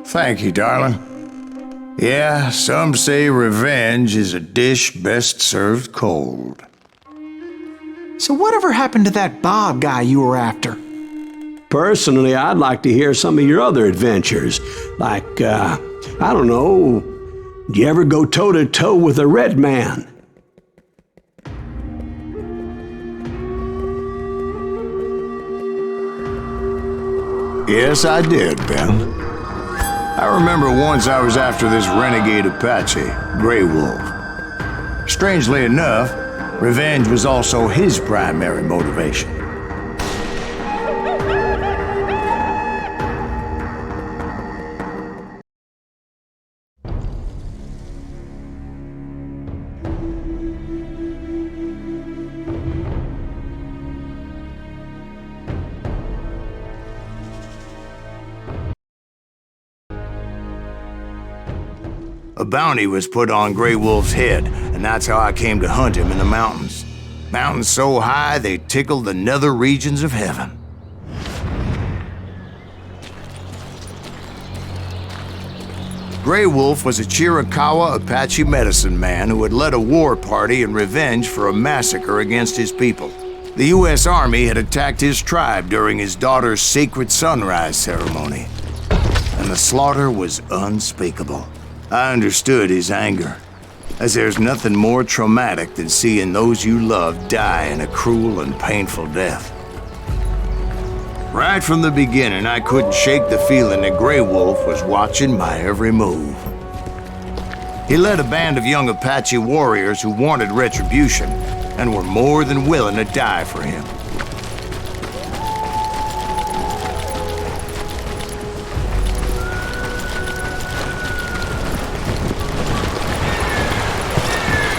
Thank you, darling. Yeah, some say revenge is a dish best served cold. So whatever happened to that Bob guy you were after? Personally, I'd like to hear some of your other adventures. Like, I don't know, do you ever go toe-to-toe with a red man? Yes, I did, Ben. I remember once I was after this renegade Apache, Grey Wolf. Strangely enough, revenge was also his primary motivation. A bounty was put on Grey Wolf's head, and that's how I came to hunt him in the mountains. Mountains so high they tickled the nether regions of heaven. Grey Wolf was a Chiricahua Apache medicine man who had led a war party in revenge for a massacre against his people. The U.S. Army had attacked his tribe during his daughter's sacred sunrise ceremony, and the slaughter was unspeakable. I understood his anger, as there's nothing more traumatic than seeing those you love die in a cruel and painful death. Right from the beginning, I couldn't shake the feeling that Grey Wolf was watching my every move. He led a band of young Apache warriors who wanted retribution and were more than willing to die for him.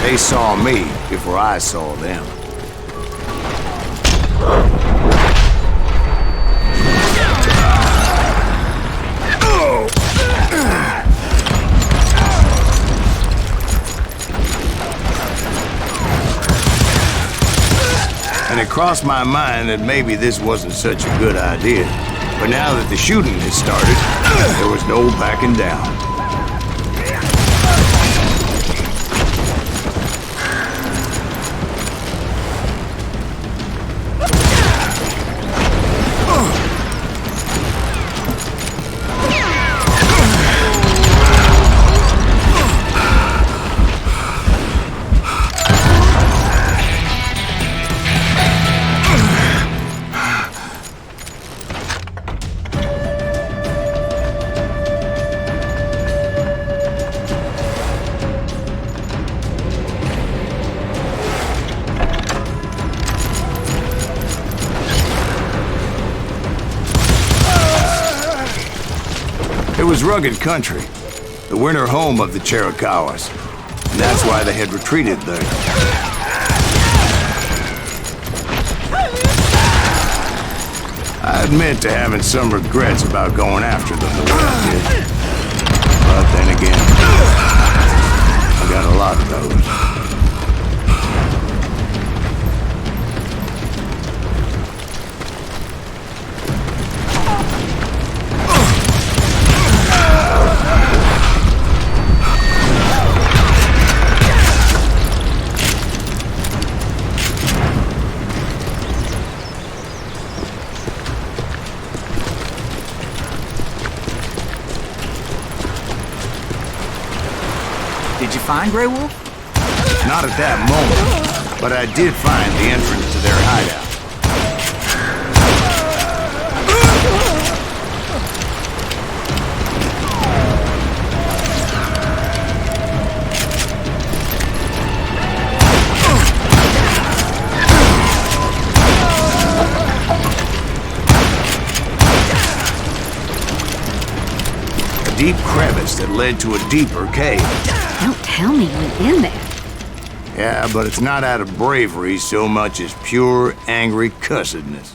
They saw me before I saw them. And it crossed my mind that maybe this wasn't such a good idea. But now that the shooting had started, there was no backing down. It was rugged country, the winter home of the Chiricahuas, and that's why they had retreated there. I admit to having some regrets about going after them the way I did. But then again, I got a lot of those. Did you find Grey Wolf? Not at that moment, but I did find the entrance to their hideout. A deep crevice that led to a deeper cave. Don't tell me you went in there. Yeah, but it's not out of bravery so much as pure, angry cussedness.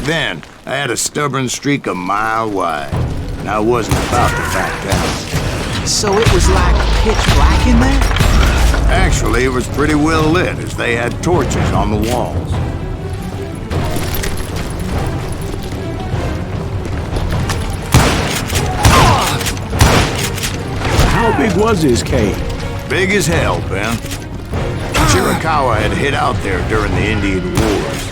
then, I had a stubborn streak a mile wide, and I wasn't about to back down. So it was like pitch black in there? Actually, it was pretty well lit, as they had torches on the walls. How big was his cave? Big as hell, Ben. Chiricahua had hid out there during the Indian Wars.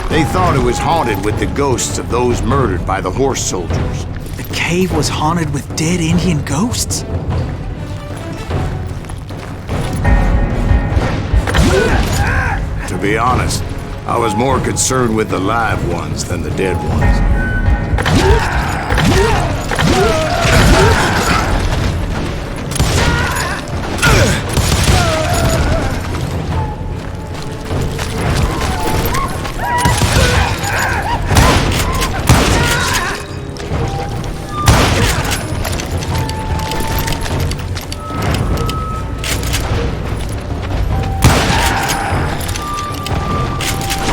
They thought it was haunted with the ghosts of those murdered by the horse soldiers. The cave was haunted with dead Indian ghosts? To be honest, I was more concerned with the live ones than the dead ones.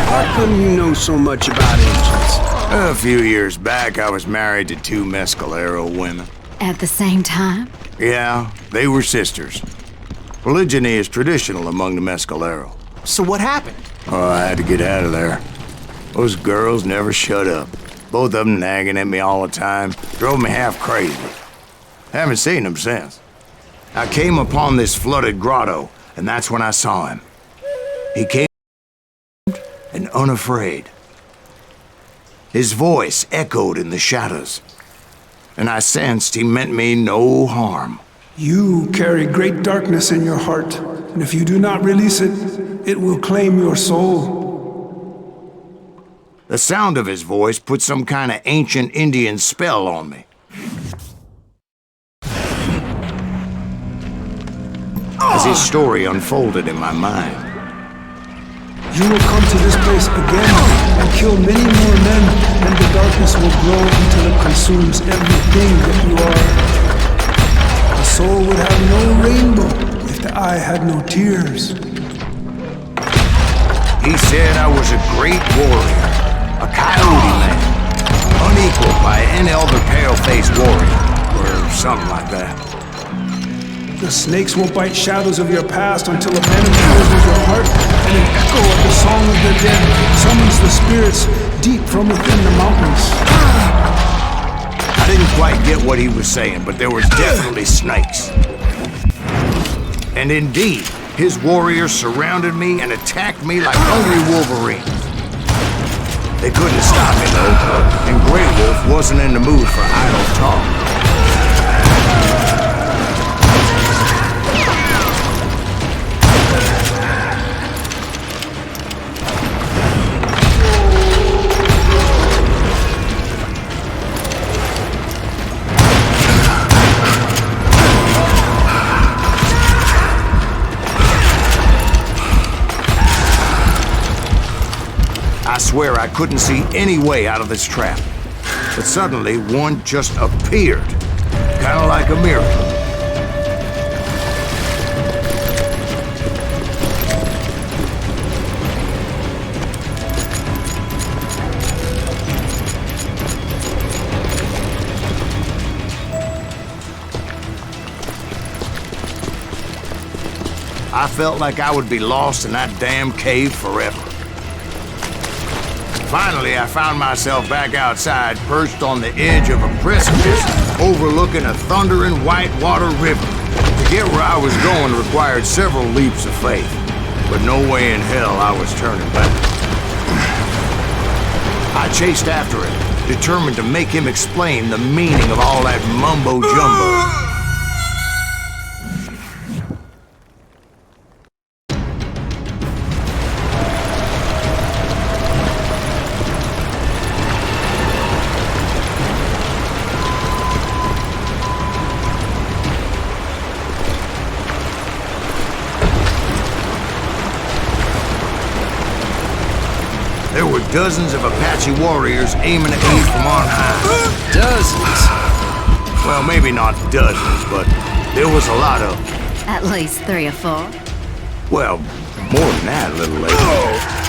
How come you know so much about ancients? A few years back, I was married to two Mescalero women. At the same time? Yeah, they were sisters. Polygyny is traditional among the Mescalero. So what happened? Oh, I had to get out of there. Those girls never shut up. Both of them nagging at me all the time. Drove me half crazy. Haven't seen them since. I came upon this flooded grotto, and that's when I saw him. He came and unafraid. His voice echoed in the shadows, and I sensed he meant me no harm. You carry great darkness in your heart, and if you do not release it, it will claim your soul. The sound of his voice put some kind of ancient Indian spell on me. As his story unfolded in my mind, You will come to this place again and kill many more men, and the darkness will grow until it consumes everything that you are. The soul would have no rainbow if the eye had no tears. he said I was a great warrior, a coyote man, unequaled by any other pale-faced warrior, or something like that. The snakes will bite shadows of your past until a venom fills your heart, and an echo of the song of the dead summons the spirits deep from within the mountains. I didn't quite get what he was saying, but there was definitely snakes. And indeed, his warriors surrounded me and attacked me like hungry wolverines. They couldn't stop me, though, and Grey Wolf wasn't in the mood for idle talk. I swear I couldn't see any way out of this trap. But suddenly, one just appeared. Kind of like a miracle. I felt like I would be lost in that damn cave forever. Finally, I found myself back outside, perched on the edge of a precipice, overlooking a thundering whitewater river. To get where I was going required several leaps of faith, but no way in hell I was turning back. I chased after him, determined to make him explain the meaning of all that mumbo-jumbo. There were dozens of Apache warriors aiming at me from on high. Dozens? Well, maybe not dozens, but there was a lot of them. At least 3 or 4. Well, more than that, a little later.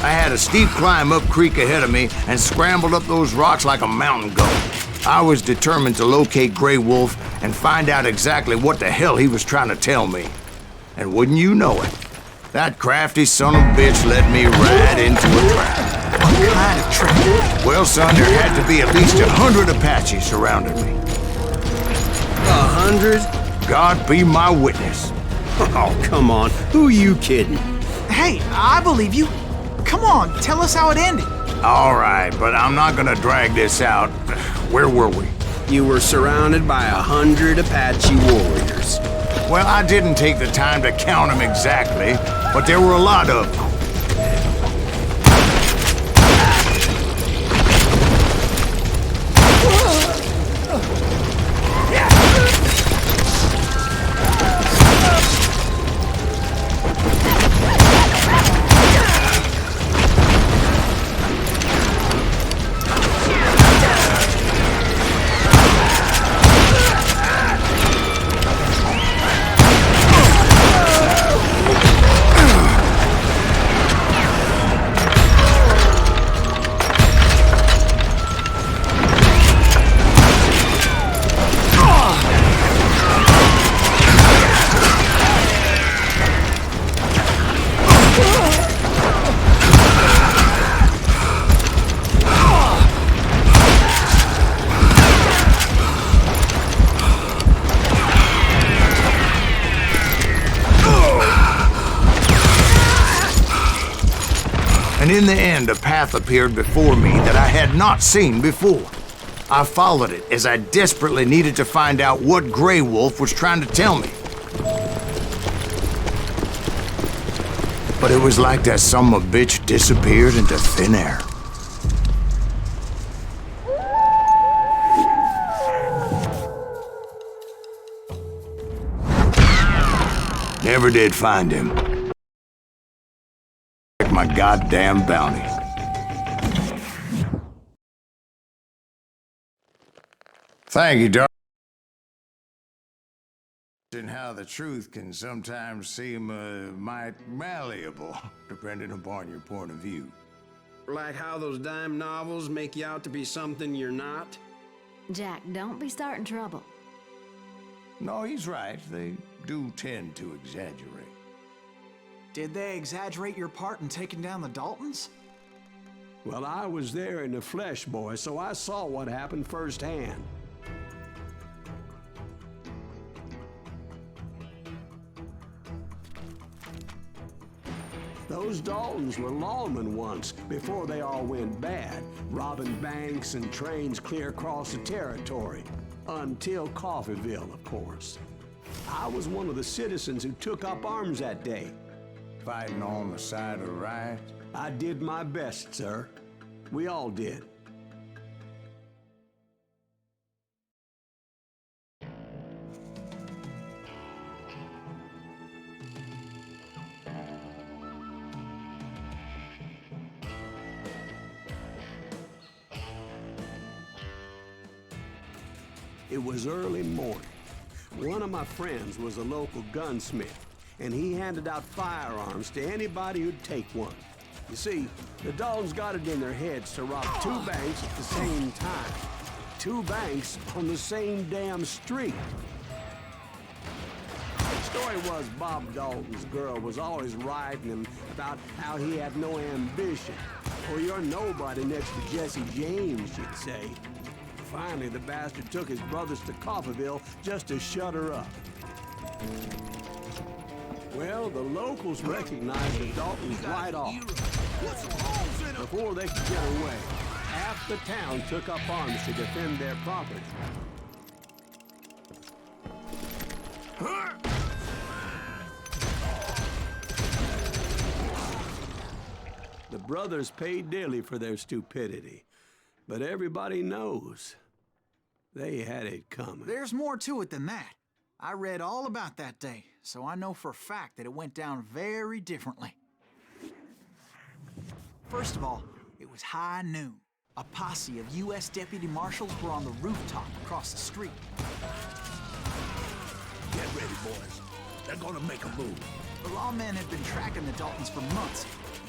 I had a steep climb up creek ahead of me and scrambled up those rocks like a mountain goat. I was determined to locate Grey Wolf and find out exactly what the hell he was trying to tell me. And wouldn't you know it, that crafty son of a bitch led me right into a trap. What kind of trap? Well, son, there had to be at least 100 Apaches surrounding me. 100? God be my witness. Oh, come on. Who are you kidding? Hey, I believe you. Come on, tell us how it ended. All right, but I'm not gonna drag this out. Where were we? You were surrounded by 100 Apache warriors. Well, I didn't take the time to count them exactly, but there were a lot of them. And in the end, a path appeared before me that I had not seen before. I followed it as I desperately needed to find out what Grey Wolf was trying to tell me. But it was like that son of a bitch disappeared into thin air. Never did find him. My goddamn bounty. Thank you, darling. And how the truth can sometimes seem might malleable, depending upon your point of view. Like how those dime novels make you out to be something you're not? Jack, don't be starting trouble. No, he's right. They do tend to exaggerate. Did they exaggerate your part in taking down the Daltons? Well, I was there in the flesh, boy, so I saw what happened firsthand. Those Daltons were lawmen once, before they all went bad, robbing banks and trains clear across the territory. Until Coffeeville, of course. I was one of the citizens who took up arms that day. Fighting on the side of right? I did my best, sir. We all did. It was early morning. One of my friends was a local gunsmith, and he handed out firearms to anybody who'd take one. You see, the Daltons got it in their heads to rob two banks at the same time. Two banks on the same damn street. The story was Bob Dalton's girl was always riding him about how he had no ambition. Or you're nobody next to Jesse James, she'd say. Finally, the bastard took his brothers to Coffeeville just to shut her up. Well, the locals recognized the Daltons right off. Before they could get away, half the town took up arms to defend their property. The brothers paid dearly for their stupidity. But everybody knows they had it coming. There's more to it than that. I read all about that day, so I know for a fact that it went down very differently. First of all, it was high noon. A posse of U.S. deputy marshals were on the rooftop across the street. Get ready, boys. They're gonna make a move. The lawmen had been tracking the Daltons for months.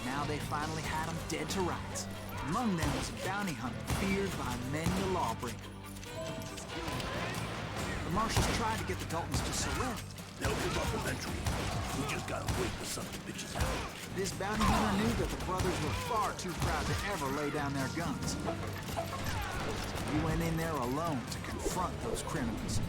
Now they finally had them dead to rights. Among them was a bounty hunter feared by many a lawbreaker. The marshals tried to get the Daltons to surrender. They'll give up eventually. We just gotta wait for some of the bitches out. This bounty hunter knew that the brothers were far too proud to ever lay down their guns. He went in there alone to confront those criminals.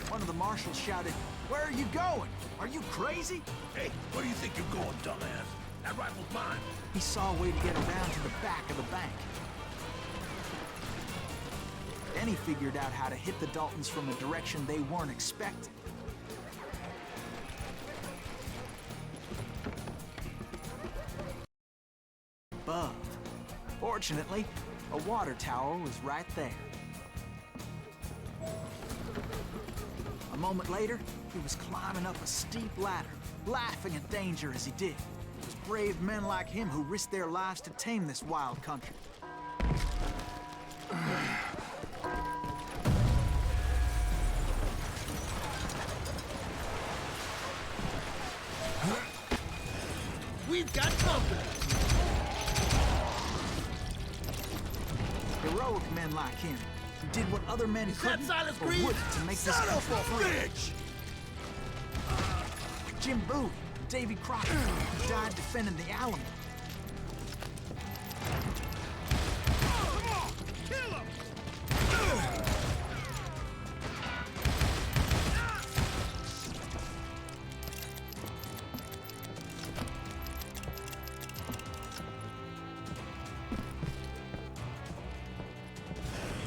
One of the marshals shouted, "Where are you going? Are you crazy?" Hey, where do you think you're going, dumbass? That rifle's mine. He saw a way to get around to the back of the bank. Then he figured out how to hit the Daltons from a direction they weren't expecting. Above. Fortunately, a water tower was right there. A moment later, he was climbing up a steep ladder, laughing at danger as he did. It was brave men like him who risked their lives to tame this wild country. We've got company. Heroic men like him who did what other men couldn't or wouldn't to make this country free. Jim Bowie, Davy Crockett, who died defending the Alamo.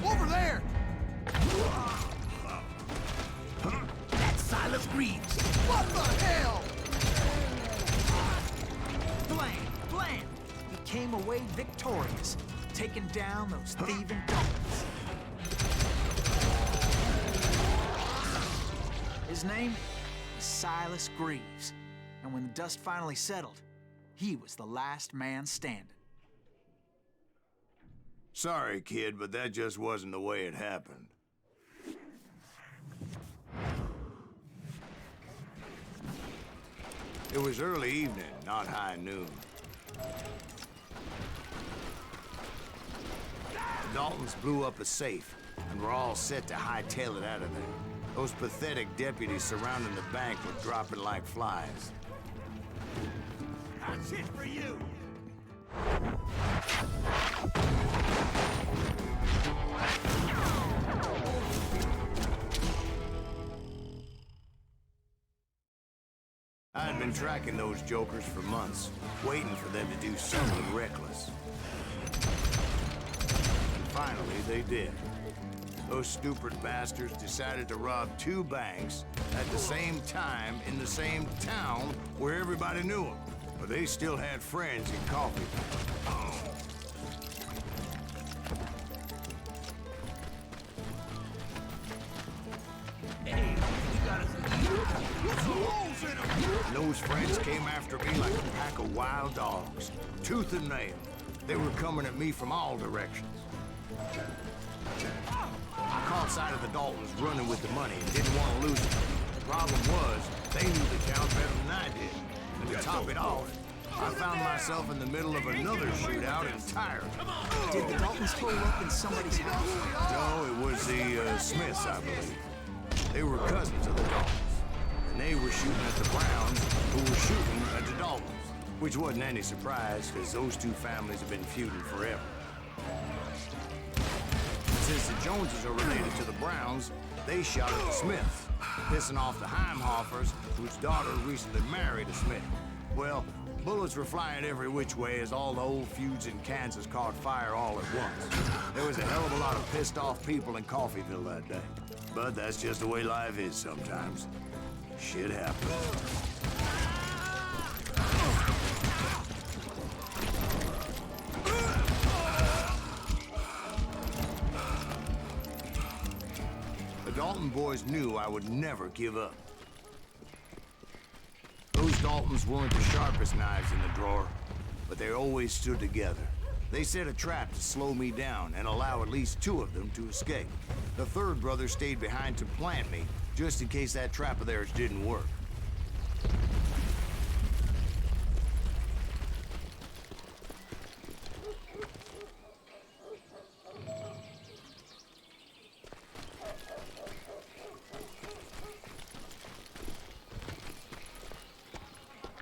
Over there! That's Silas Greaves. What the hell? Blam! He came away victorious, taking down those thieving Daltons. His name was Silas Greaves, and when the dust finally settled, he was the last man standing. Sorry, kid, but that just wasn't the way it happened. It was early evening, not high noon. The Daltons blew up a safe, and were all set to hightail it out of there. Those pathetic deputies surrounding the bank were dropping like flies. That's it for you. I'd been tracking those jokers for months, waiting for them to do something reckless. And finally, they did. Those stupid bastards decided to rob 2 banks at the same time in the same town where everybody knew them. But they still had friends in coffee. Hey, we got us a deal. Put some holes in them. And those friends came after me like a pack of wild dogs, tooth and nail. They were coming at me from all directions. I caught sight of the Daltons running with the money and didn't want to lose it. The problem was, they knew the town better than I did. And to top it off, I found myself in the middle of another shootout entirely. Did the Daltons pull up in somebody's house? No, it was the Smiths, I believe. They were cousins of the Daltons. And they were shooting at the Browns, who were shooting at the Daltons. Which wasn't any surprise, because those 2 families have been feuding forever. Since the Joneses are related to the Browns, they shot at the Smiths, pissing off the Heimhoffers, whose daughter recently married a Smith. Well, Bullets were flying every which way as all the old feuds in Kansas caught fire all at once. There was a hell of a lot of pissed off people in Coffeyville that day. But that's just the way life is sometimes. Shit happens. The Dalton boys knew I would never give up. Those Daltons weren't the sharpest knives in the drawer, but they always stood together. They set a trap to slow me down and allow at least 2 of them to escape. The third brother stayed behind to plant me, just in case that trap of theirs didn't work.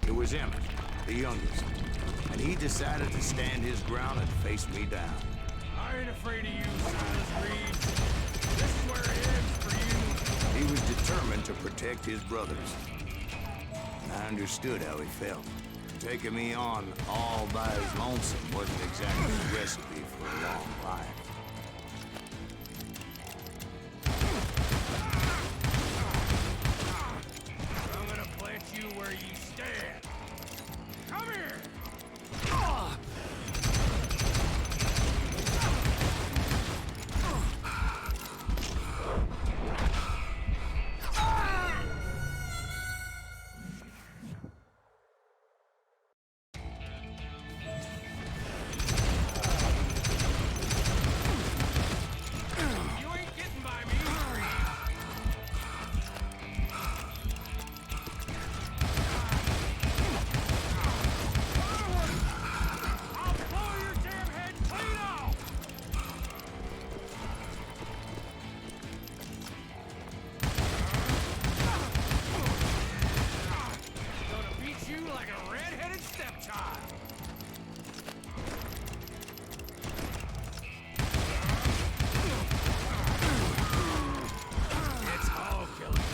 It was Emmett, the youngest, and he decided to stand his ground and face me down. I ain't afraid of you, Silas Reed. This is where it ends for you. He was determined to protect his brothers. I understood how he felt. Taking me on all by his lonesome wasn't exactly a recipe for a long life. I'm gonna plant you where you stand. Come here! You ain't getting by me. I'll blow your damn head clean off! Gonna beat you like a red-headed stepchild. It's all killing.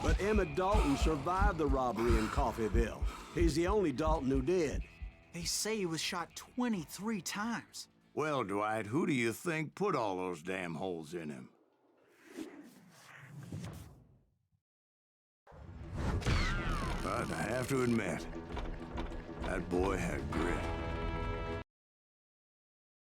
But Emmett Dalton survived the robbery in Coffeyville. He's the only Dalton who did. They say he was shot 23 times. Well, Dwight, who do you think put all those damn holes in him? But I have to admit, that boy had grit.